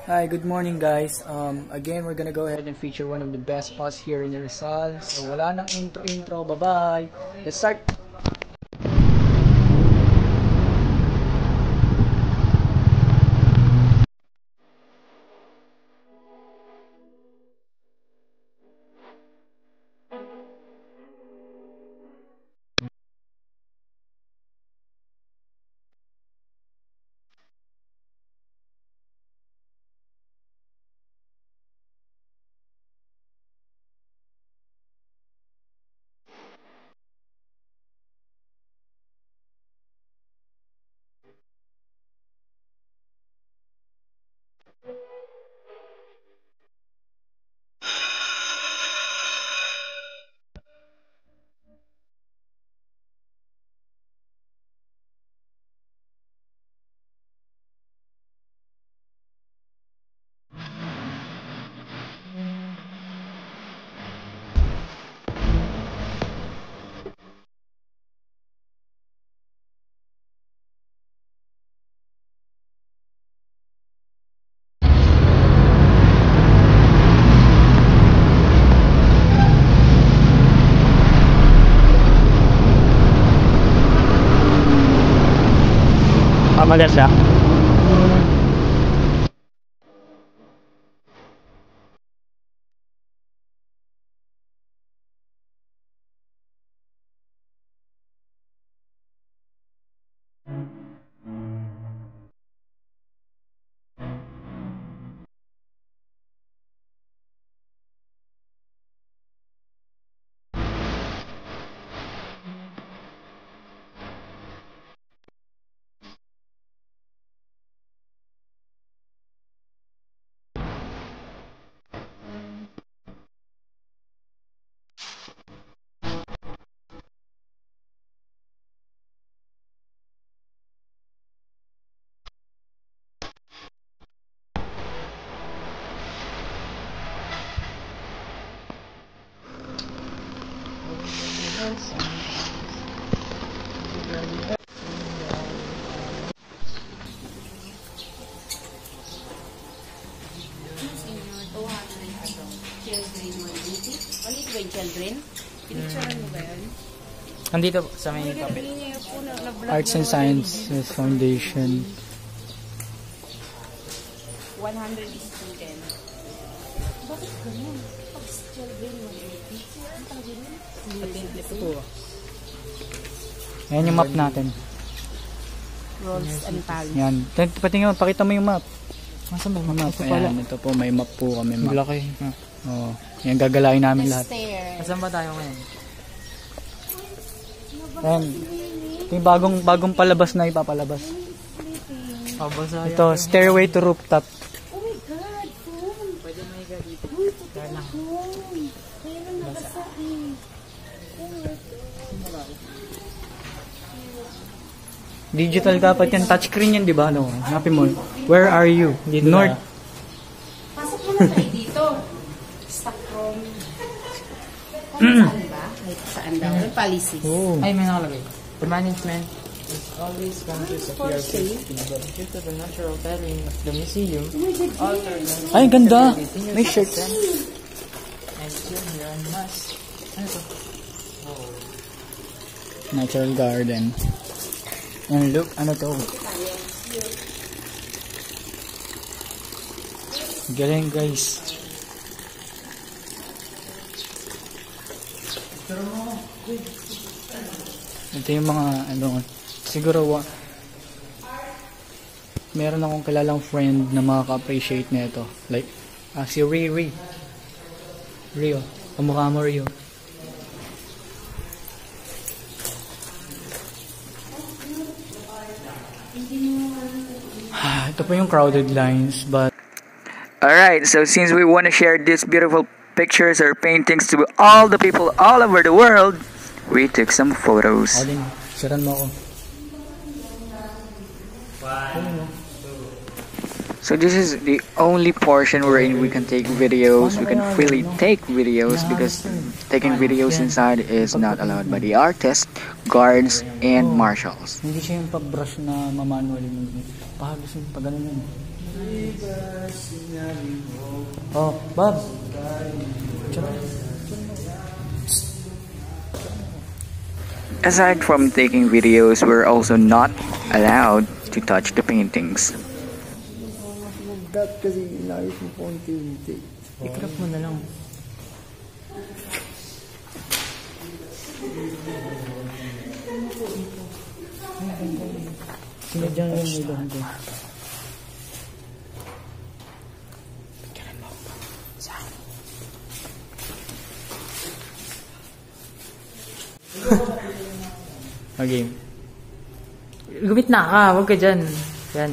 Hi, good morning guys. Again, we're gonna go ahead and feature one of the best spots here in Rizal. So wala nang intro. Bye-bye. Let's start. Pamalas siya. Children? Pinicturean mo ba yun? Nandito sa may kapit. Arts and Sciences Foundation. 100 student. Bakit ganun? Pag children, 180? Ano talaga yun? Ito po. Ayan yung map natin. Roles and talents. Yan. Patingin mo, pakita mo yung map. Masa may map? Ayan, ito po, may map po kami. Malaki. Oo. Yan, gagalain namin lahat. Saan ba tayo ngayon? Ayan. Ito yung bagong palabas na ipapalabas. Ito, Stairway to Rooftop. Oh my God! Phone! Pwede may higa dito. Uy, puti na phone! Kaya lang nabasa eh. Oh my God. Digital dapat yan. Touchscreen yan, di ba? No? Hanapin mo. Where are you? North. Pasok mo na tayo dito. Stock room. Saan ba? Saan daw? May policies. Oh. Ay, may nakalagay. The management is always conscious of your safety, but due to the natural terrain of the museum, alter them. Ay, ganda. May shirt. And children must. Ano to? Oh. Natural garden. And look, ano to? Galing guys. Ito yung mga ano, siguro meron akong kilalang friend na makaka-appreciate nito. Like si Rio. Kamukha mo Rio. Ito po yung crowded lines, but alright, so since we want to share these beautiful pictures or paintings to all the people all over the world, we took some photos. Alin, siran mo ako. So this is the only portion wherein we can take videos. We can freely take videos because taking videos inside is not allowed by the artists, guards, and marshals. Hindi siya yung pag-brush na mamanual yung pag-ganun yun. Oh, Bob. Aside from taking videos, we're also not allowed to touch the paintings. I-crop mo na lang. Sinadyan yung ilong ko. Okay. Gumit na ka, huwag ka dyan. Yan.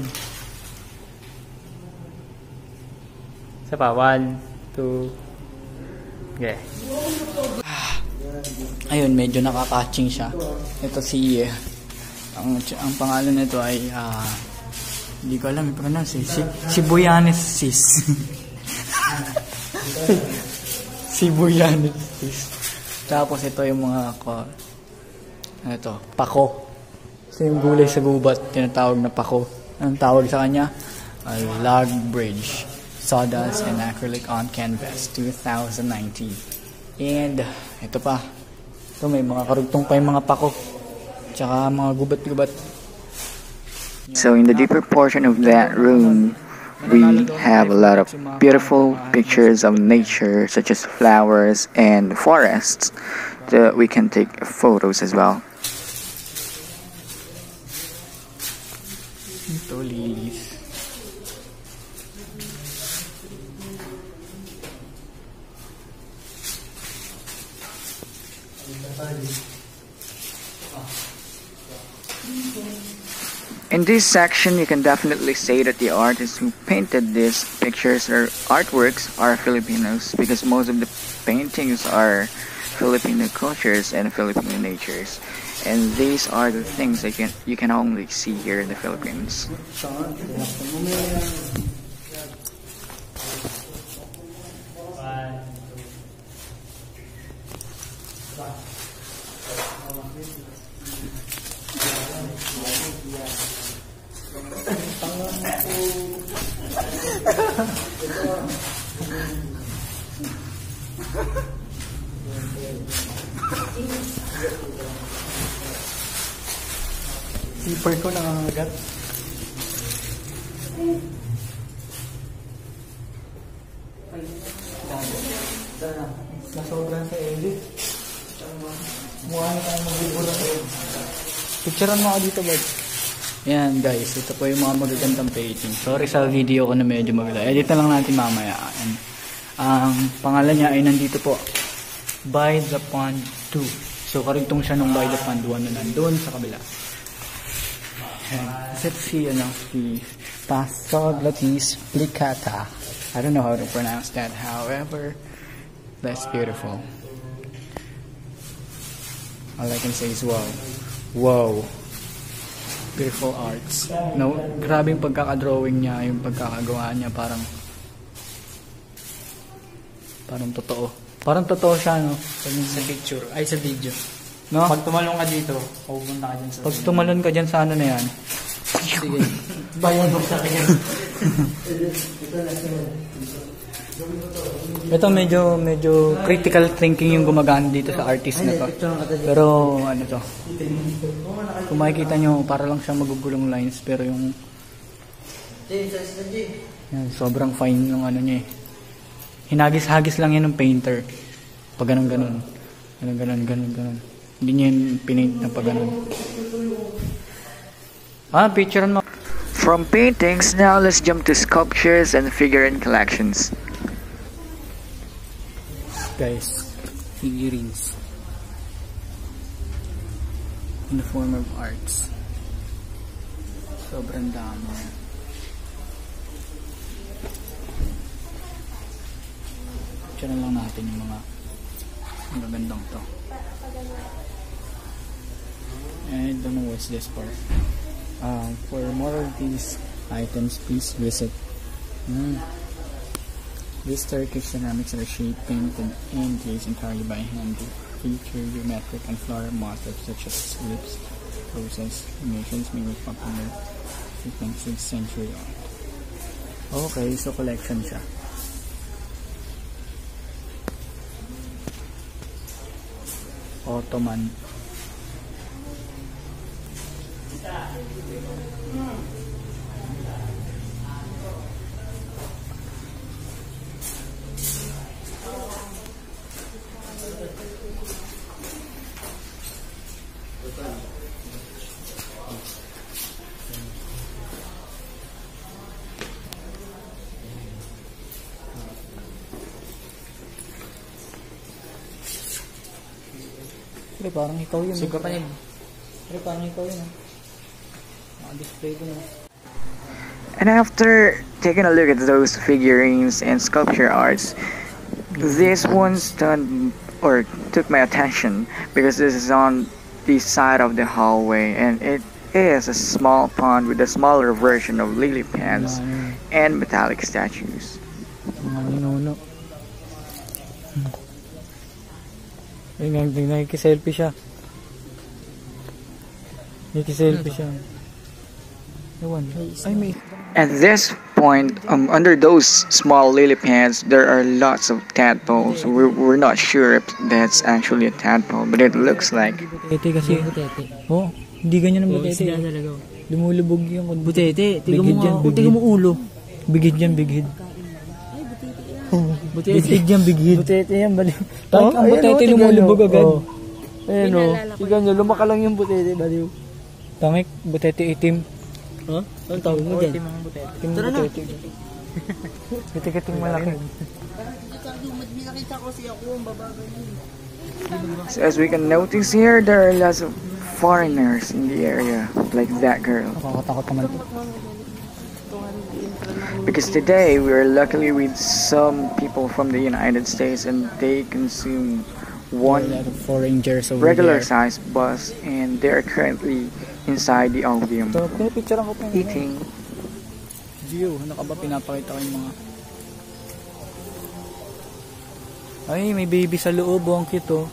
Isa pa, 1, 2. Okay. Ayun, medyo nakaka-catching siya. Ito si, ang pangalan nito ay, hindi ko alam, i-pronounce eh. Sibuyanis sis. Sibuyanis sis. Tapos ito yung mga, ito, pako. So yung gulay sa gubat, tinatawag na pako. Anong tawag sa kanya? Log Bridge. Sawdust and Acrylic on Canvas 2019. And ito pa. Ito may mga karugtong pa yung mga pako. Tsaka mga gubat-gubat. So in the deeper portion of that room, we have a lot of beautiful pictures of nature such as flowers and forests that we can take photos as well. Ito, lilies. In this section, you can definitely say that the artists who painted these pictures or artworks are Filipinos, because most of the paintings are Filipino cultures and Filipino natures, and these are the things that you can only see here in the Philippines. Zipper ko nangangagat. Nasobran sa edit. Mukha na tayo magbibura. Picturean mo ako dito, bud. Yan guys, ito po yung mga magagandang painting. Sorry sa video ko na medyo maganda. Edit na lang natin mamaya. And, ang pangalan niya ay nandito po. By the Pond 2. So karugtong siya nung By the Pond 1 na nandun sa kabila. Let's see, si Pasoglatis plicata. I don't know how to pronounce that. However, that's beautiful. All I can say is wow. Wow. Beautiful arts. No, grabe yung pagkakadrawing niya, yung pagkakagawa niya, parang totoo. Parang totoo siya, no? Sa picture, ay sa video. No? Pag tumalon ka dito, pupunta ka dyan sa... Pag tumalon ka dyan sa ano na yan. Sige. Bayan mo sa akin. Ito medyo critical thinking yung gumagana dito sa artist na to. Pero ano to? Kung makikita nyo, para lang siyang magugulong lines, pero yung yan, sobrang fine yung ano niya eh. Hinagis-hagis lang yan ng painter. Pag ganun. Hindi niya yung pinaint na pag ganun. Picturean mo. From paintings, now let's jump to sculptures and figurine collections. Guys, figurines in the form of arts. Sobrang dami. Picture lang natin yung mga magagandang to. I don't know what's this part. For more of these items, please visit. These Turkish ceramics are shaped, painted, and glazed entirely by hand. Feature geometric and floral motifs such as slips, roses, formations made with popular 16th century art. Okay, so collection siya. Ottoman. Pero parang ikaw yun. Sige pa niya. Pero parang ikaw yun. Naka-display ko na. And after taking a look at those figurines and sculpture arts, this one stunned or took my attention because this is on the side of the hallway and it is a small pond with a smaller version of lily pads and metallic statues. Mga minuno. Ayun nga, nakikiselfie siya. Nakikiselfie siya. Ewan. Ay, may... At this point, under those small lily pads, there are lots of tadpoles. We're not sure if that's actually a tadpole, but it looks like. Butete kasi. Oh, hindi ganyan ang butete. Lumulubog yung butete. Tignan mo ulo. Bigid yan, bigid. Butete yan, bigid. Butete yan, baliw. Bakit ang butete lumulubog agad? Ayun o. Tignan nyo, lumaka lang yung butete, baliw. Tangik, butete itim. Ha? Anong tawag mo dyan? Itim na butete. Butete malaki. So as we can notice here, there are lots of foreigners in the area, like that girl. Nakakatakot naman ito. Because today we are luckily with some people from the United States and they consume one regular sized bus and they are currently inside the audium So, pinipicturean ko po eating. Gio, ano ka ba pinapakita ko yung mga... Ay, may baby sa loob. Ang cute oh.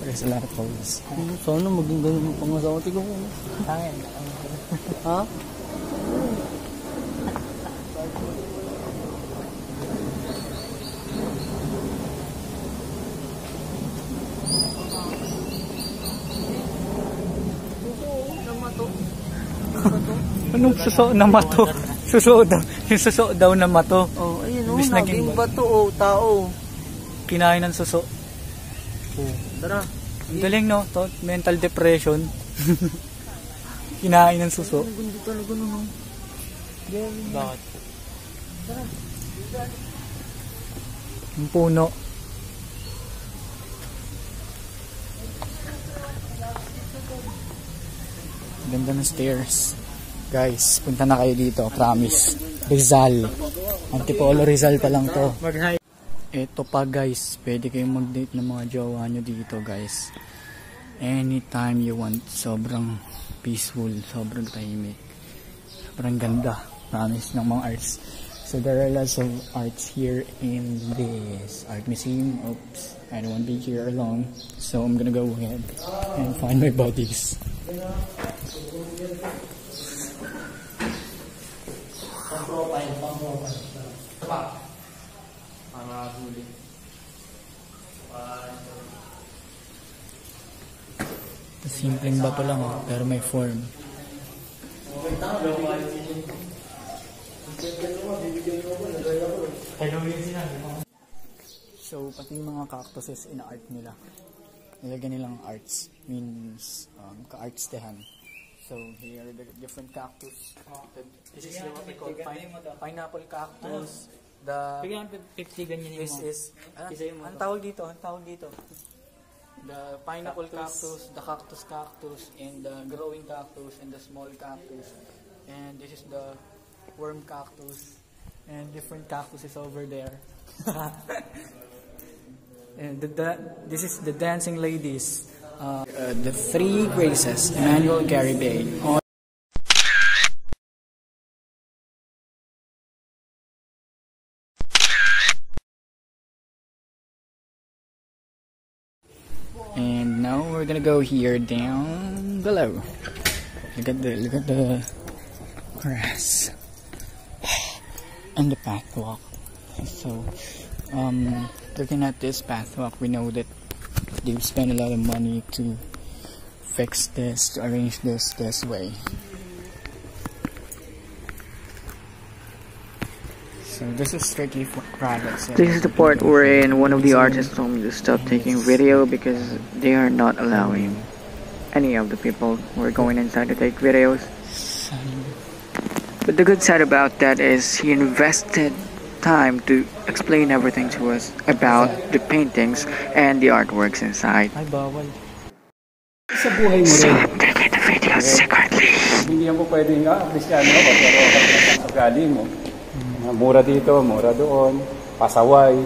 There's a lot of photos. Sana maging ganun mo pangasawa. Tignan ko. Tangin. Ha? Anong suso na mato? Suso daw. Yung suso daw na mato. Oh, ayun oh, Bis naging bato oh, tao. Kinain ng suso. Oh, tara. Ang galing no? To, mental depression. Kinain ng suso. Ang gundo talaga no. Bakit? Ang puno. Ganda ng stairs. Guys, punta na kayo dito, promise. Rizal. Antipolo Rizal pa lang to. Ito pa guys, pwede kayong mag-date ng mga jowa nyo dito guys. Anytime you want. Sobrang peaceful, sobrang tahimik. Sobrang ganda, promise, ng mga arts. So there are lots of arts here in this art museum. Oops, I don't want to be here alone. So I'm gonna go ahead and find my buddies. Simpleng bato lang oh, pero may form. So, pati yung mga cactuses in-art nila. Nilagyan nilang arts, means ka-artstehan. So, here are the different cactus. This is what we call pineapple cactus. The, this is, ang tawag dito? The pineapple cactus, the cactus, and the growing cactus, and the small cactus. And this is the worm cactus. And different cactuses over there. And this is the dancing ladies. The three graces, Emmanuel Garibay. And now we're gonna go here down below. Look at the grass and the pathwalk. So, looking at this pathwalk, we know that they've spent a lot of money to fix this, to arrange this way. So this is strictly for private. This is the part wherein one of the artists told me to stop taking video because they are not allowing any of the people who are going inside to take videos. But the good side about that is he invested time to explain everything to us about the paintings and the artworks inside. Ay, bawal. Sa buhay mo So rin. I'm taking the videos secretly. Hindi mo pwedeng, Kristiyano ako, pero sa ugali mo. Mura dito, mura doon, pasaway.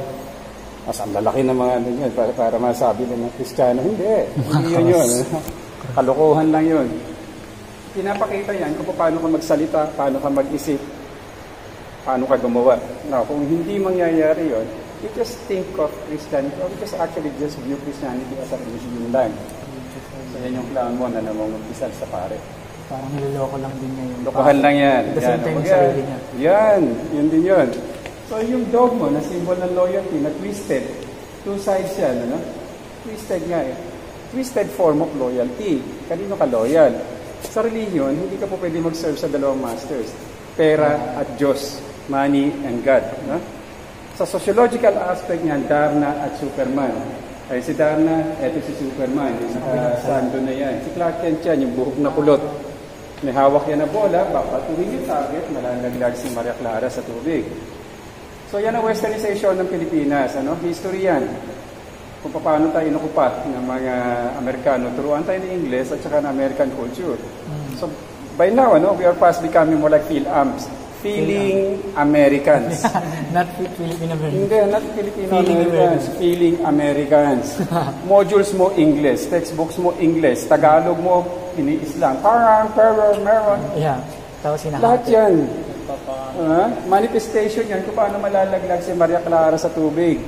Mas ang lalaki ng mga ano yun, para masabi lang ng Kristiyano. Hindi yun. Kalokohan lang yun. Pinapakita yan kung paano ka magsalita, paano ka mag-isip, paano ka gumawa. Now, kung hindi mangyayari yun, you just think of Christianity, or just actually just view Christianity as a religion lang. So yan yung plan mo na namumagpisal sa pare. Parang niloloko lang din niya yung Lokohan lang yan. At the same time, yung sarili niya. Yan, yun din yun. So yung dog mo na symbol ng loyalty na twisted, two sides yan, ano? Twisted nga eh. Twisted form of loyalty. Kanino ka loyal? Sa religion, hindi ka po pwede mag-serve sa dalawang masters. Pera at Diyos. Money and God. No? Sa sociological aspect niyan, Darna at Superman. Ay si Darna, eto si Superman. Yung sando na yan. Si Clark Kent yan, yung buhok na kulot. May hawak yan na bola, papatuloy yung target, malalaglag si Maria Clara sa tubig. So yan ang westernization ng Pilipinas. Ano? History yan. Kung paano tayo inukupat ng mga Amerikano, turuan tayo ng English at saka ng American culture. So by now, we are fast becoming more like Phil-Amps. Feeling Americans. Not Filipino-Americans. Hindi, not Filipino-Americans. Feeling Americans. Modules mo English, textbooks mo English, Tagalog mo ini-Islam. Meron. Yeah. Tapos Lahat yan. Manifestation yan kung paano malalaglag si Maria Clara sa tubig.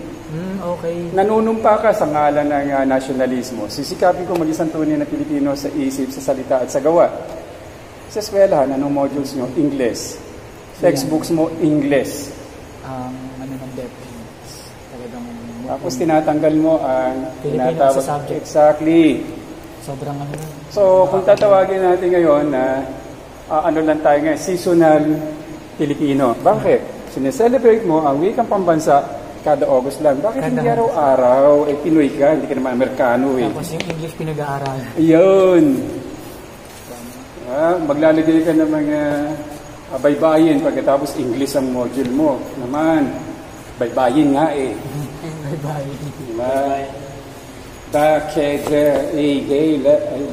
Okay. Nanunumpa ka sa ngalan ng nasyonalismo. Sisikapin ko mag-isang tunay na Pilipino sa isip, sa salita at sa gawa. Sa eskwelahan, anong modules nyo? English. Textbooks mo English. Ano ng depth. Talagang Tapos tinatanggal mo ang Filipino sa subject. Exactly. Sobrang ano. So, kung tatawagin natin ngayon na ano lang tayo ngayon, seasonal Filipino. Bakit? Sineselebrate mo ang wikang pambansa kada August lang. Bakit hindi araw-araw? Pinoy ka, hindi ka naman Amerikano eh. Tapos yung English pinag-aaral. Yun. Maglalagay ka ng mga baybayin pagkatapos English ang module mo. Naman, baybayin nga eh. Baybayin. Diba?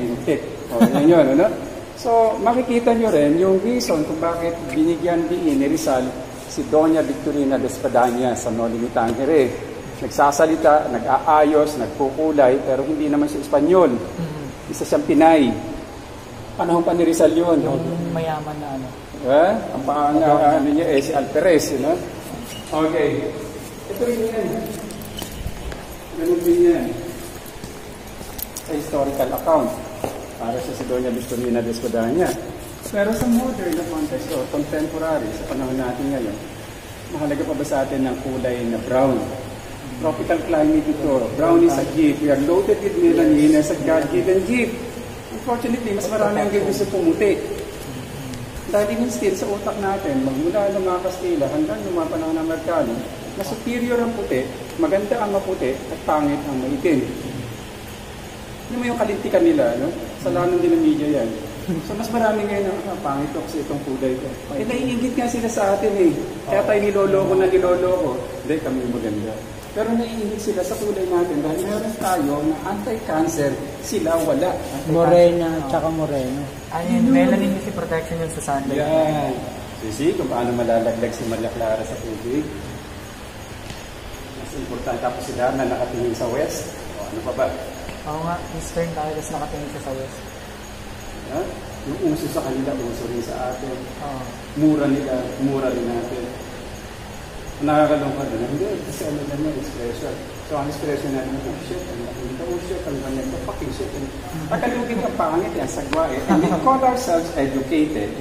Lintik. Yan yun, ano? So, makikita nyo rin yung reason kung bakit binigyan ni Rizal si Doña Victorina de Espadaña sa Noli Me Tangere. Nagsasalita, nag-aayos, nagkukulay, pero hindi naman siya Espanyol. Isa siyang Pinay. Panahon pa ni Rizal yun. Yung mayaman na ano. Ang pangalan niya si Alperes, you know? Okay. Ito rin yan. Ganun din yan. Sa historical account. Para sa si Doña Victorina de Espadaña. Pero sa modern na context o contemporary, sa panahon natin ngayon, mahalaga pa ba sa atin ng kulay na brown? Tropical climate ito. Brown is a gift. We are loaded with melanin as a God-given gift. Unfortunately, mas marami ang gusto pumuti. Dahil din still sa utak natin, magmula ng mga Kastila hanggang yung mga panahon ng Amerikano, na superior ang puti Maganda ang maputi at pangit ang maitim. Yun mo yung kalintikan nila, no? Sa lahat ng media yan. So mas marami ngayon ang pangit ko kasi itong kulay ko. Eh naiingit nga sila sa atin eh. Kaya tayo niloloko. Hindi, kami maganda. Pero naiingit sila sa kulay natin dahil meron tayo na anti-cancer, sila wala. Morena, tsaka moreno. Ayun, melanin kasi protection yun sa sunlight. Yan. See, kung paano malalaglag si Maria Clara sa tubig. Mas importante. Tapos sila na nakatingin sa west. O ano pa ba? Oo nga, eastern tayo, tapos nakatingin siya sa west. Yeah? Yung uso sa kanila, uso rin sa atin. Oo. Mura nila, mura rin natin. Nakakalungkot na. Hindi, kasi ano naman, expression. So, ang expression natin, oh shit, ang laking ito, oh shit, ang ganito, fucking shit. Nakalugin ang pangit yan, sagwa eh. And we call ourselves educated.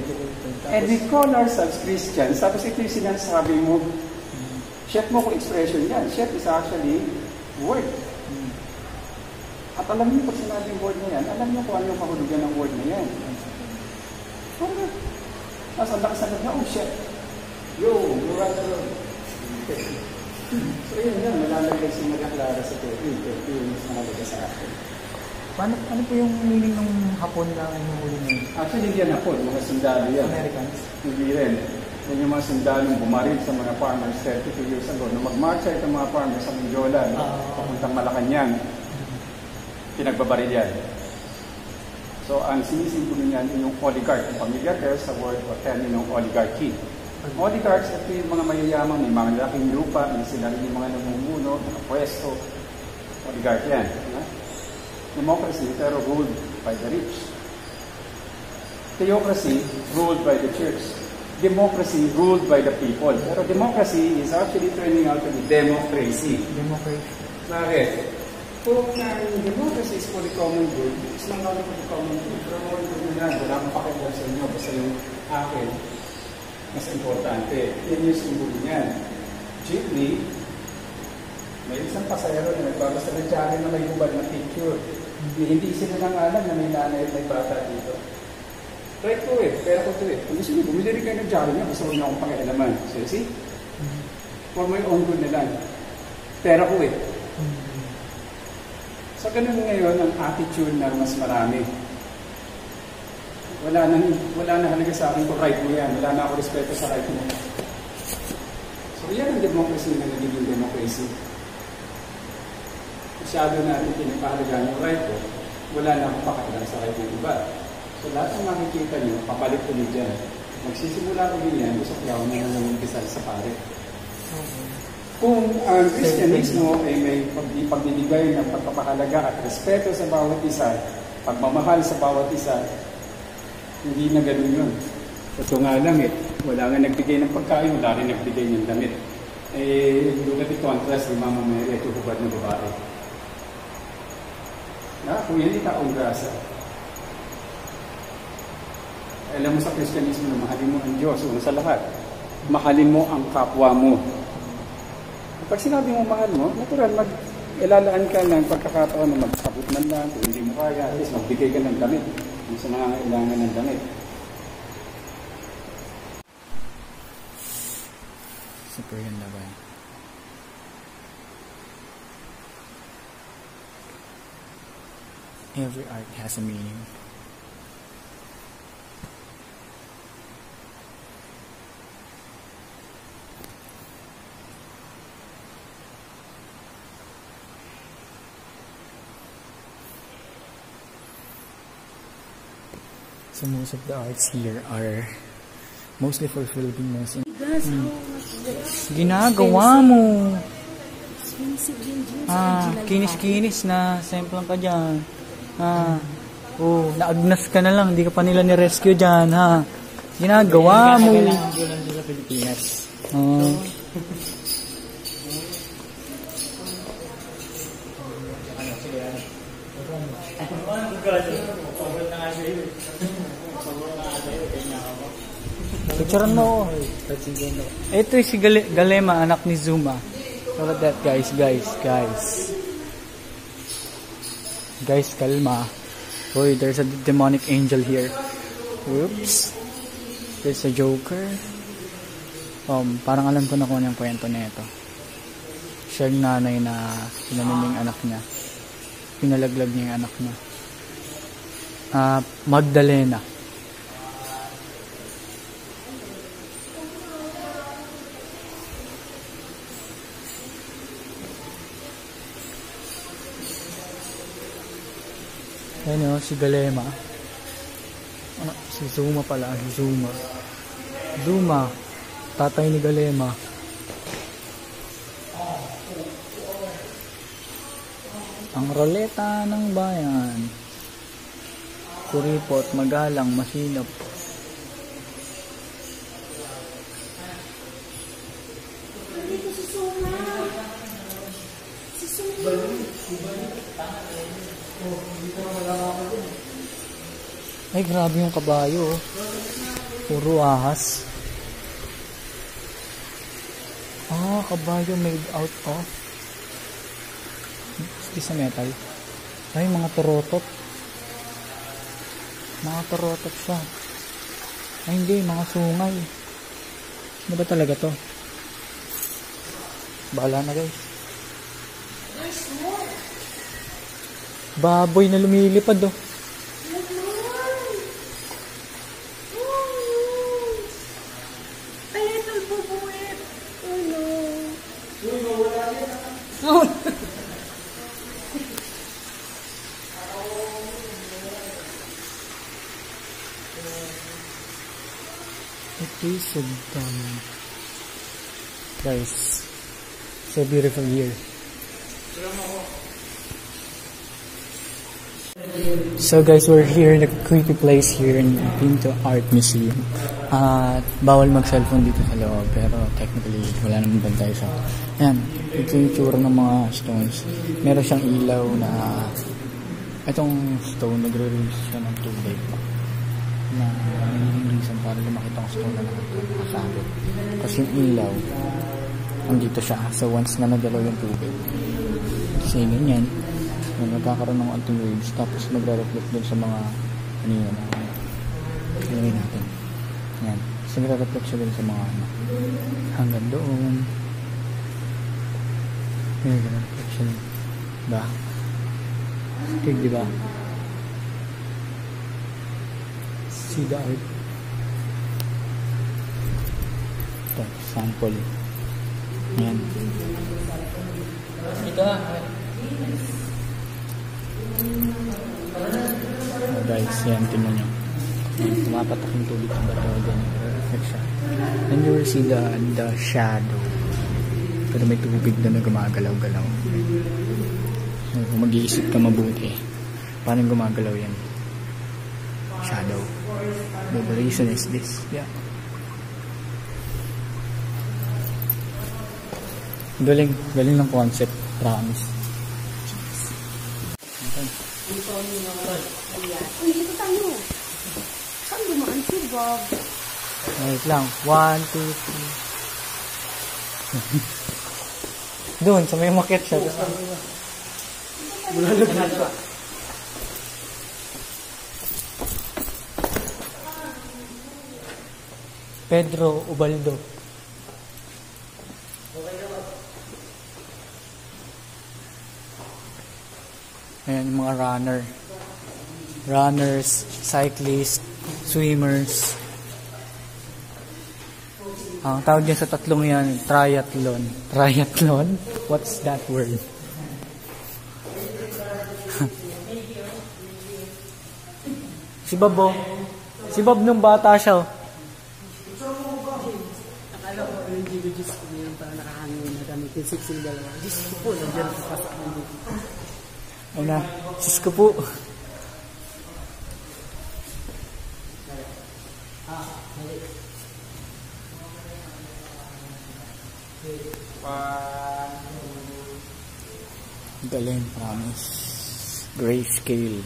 And we call ourselves Christians. Tapos ito yung sinasabi mo, shit mo kung expression yan. Shit is actually word. At alam niyo pag sinabing word na yan, alam niyo kung ano yung kahulugan ng word na yan. Ano? Tapos ang lakas na, oh shit. Yo, you're right alone. So yun yan, malalagay si Maria Clara sa tubig. Ito yung mahalaga sa akin. Ano po yung meaning ng hapon na hinuhuli niyo? Actually, hindi yan hapon. Mga sundalo yan. Americans? Hindi rin. Yan yung mga sundalong bumaril sa mga farmers 32 years ago. Nung mag-marcha itong mga farmers sa Mindiola, papuntang Malacanang, pinagbabaril yan. So, ang sinisimbolo niyan yung oligarch. Ang pamilya there sa word o terminong oligarchy. Oligarchs, ito yung mga mayayamang, may mga laking lupa, may sila rin yung mga namumuno, mga pwesto. Oligarch yan. Democracy, pero ruled by the rich. Theocracy, ruled by the church. Democracy, ruled by the people. Pero democracy is actually turning out to be democracy. Democracy. Bakit? Kung ang democracy is for the common good, it's not only for the common good, pero more good na wala akong pakialam sa inyo, basta yung akin, mas importante. Yan yung simbolo niyan. Jeepney, may isang pasayero na nagbabasa ng dyaryo na may hubad na picture. Hindi sila nang alam na may nanay at may bata dito. Right ko eh, pera ko to eh. Kung gusto nyo, bumili rin kayo ng dyaryo niya, basta huwag na akong pakialaman. So, see? For my own good na lang. Pera ko eh. So, ganun ngayon ang attitude na mas marami. Wala na halaga sa akin kung right mo yan. Wala na ako respeto sa right mo. So, yan ang democracy na nagiging democracy. Masyado natin pinapahalagaan yung right ko. Wala na akong pakialam sa right ng iba. So, lahat ng makikita nyo, papalit ulit dyan. Magsisimula ulit yan, gusto ko na nangungisal sa pare. Kung ang Kristyanismo ay may pagbibigay ng pagpapahalaga at respeto sa bawat isa, pagmamahal sa bawat isa, hindi na ganun yun. Ito nga lang eh, wala nga nagbigay ng pagkain, wala rin nagbigay ng damit. Eh, look at the contrast ni Mama Mary, ito hubad na babae. Kung yan ay taong grasa, alam mo sa Kristyanismo na mahalin mo ang Diyos, una sa lahat, mahalin mo ang kapwa mo. Pag sinabi mo mahal mo, natural, ilalaan ka ng pagkakataon na mag-abot man lang, kung hindi mo kaya, at least magbigay ka ng damit, kung sa nangangailangan ng damit. Super ganda ba? Every art has a meaning. So most of the arts here are mostly for Filipinos. Ginagawa mo. Kinis-kinis na. Semplang ka dyan. Naagnas ka na lang. Hindi ka pa nila ni-rescue dyan. Ginagawa mo. Ginagawa sa Pilipinas. Picturean mo. Ito si Galema, anak ni Zuma. Look at that, guys. Guys, kalma. Boy, there's a demonic angel here. Oops. There's a Joker. Parang alam ko na kung ano yung kwento na ito. Siya yung nanay na pinamin yung anak niya. Pinalaglag niya yung anak niya. Magdalena. Ayan o, si Galema. Si Zuma pala, si Zuma. Zuma, tatay ni Galema. Ang roleta ng bayan. Kuripot, magalang, masinop. Ay, grabe yung kabayo. Oh. Puro ahas. Kabayo made out of sa metal. Ay, mga torotot. Mga torotot siya. Ay, hindi. Mga sungay. Ano ba talaga to? Bahala na, guys. Baboy na lumilipad, oh. It is so guys, so beautiful here. So guys, we're here in a creepy place here in Pinto Art Museum. Bawal mag-cellphone dito sa loob, pero technically wala naman bantay sa. Ayan, ito yung tsura ng mga stones. Meron siyang ilaw na itong stone, nagre-release siya ng tubig na reason para lumakit ang stone na nakasabot. Kasi yung ilaw, andito siya. So once na nagalaw yung tubig, kasi ganyan, magkakaroon ng anting waves, tapos magre-reflect dun sa mga kanina na ilagay natin. Yan. So magre-reflect siya dun sa mga hanggang doon. Yan, reflection. Ba? Okay, diba? See the art. Ito, sample. Yan. Ito na. Guys, yan, tingnan nyo. Tumapatak yung tubig sa bato. Reflect siya. And you will see the shadow. Pero may tubig na gumagalaw-galaw. Kung mag-iisip ka mabuti, paano gumagalaw yan? Shadow. The reason is this. Yeah. Galing ng concept. Promise. Uy, dito tayo. Saan dumaan si Bob? Wait lang. 1, 2, 3. Doon, sa may market siya. Pedro Ubaldo. Ayan, mga runners, cyclists, swimmers. Ang tawag niya sa tatlong yan, triathlon. Triathlon? What's that word? Si Bob, oh. Si Bob nung bata siya, oh. Akala ko yung Diyos ko ngayon para nakahangin na gamit yung 6 dalawa. Diyos ko po, nandiyan sa pasak ng dito. Ayun na, sis ko po. Galing, promise. Grayscale.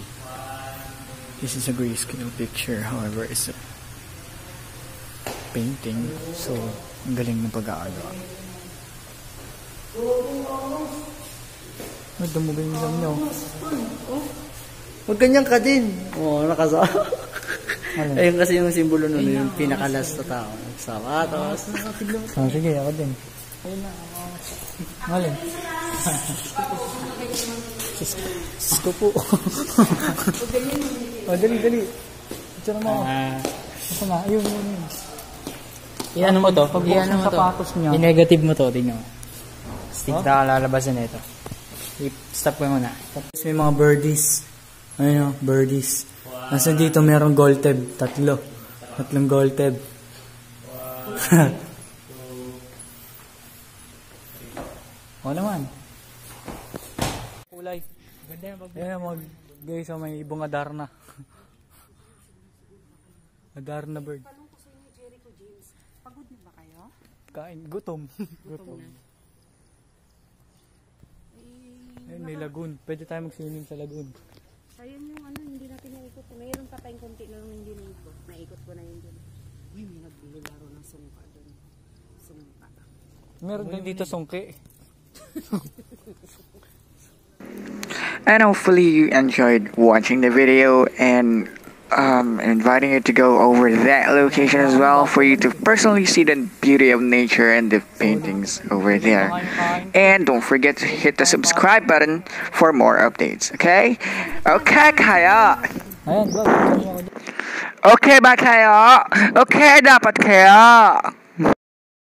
This is a grayscale picture, however, it's a painting, so ang galing ng pag-aagawa. Dumugay yung isang nyo. Huwag ganyan ka din. Oo, nakasa. Ayun kasi yung simbolo nun, yung pinakalas na tao. Sapatos. Sige, ako din. Ayun na. Malin. Sis ko po. Oh, dali. Ito mo. Ito na. Ayun. Iyan mo to? Iyan mo to. Sapatos niya. I-negative mo to. Tingnan mo. Stick na lalabasan na ito. Stop ko muna. Tapos may mga birdies. Ayun o, birdies. Nasa dito merong gold tab. Tatlong gold tab. O naman. Kulay. Ganda yung pag- Ayan mga guys, may ibong Adarna. Adarna bird. Tanong ko sa inyo, Jericho James, pagod na ba kayo? Kain. Gutom. Ayun, may lagoon. Pwede tayo mag-swimming sa lagoon. Sayang yung ano, hindi natin naikot. Mayroon pa tayong konti na lang hindi naikot. Naikot ko na yun dun. Uy, may naglilaro ng sungka dun. Sungka. Meron din dito sungke. And hopefully you enjoyed watching the video, and inviting you to go over that location as well for you to personally see the beauty of nature and the paintings over there. And don't forget to hit the subscribe button for more updates, okay? Okay kaya? Ayan, bro. Okay ba kaya? Okay dapat kaya?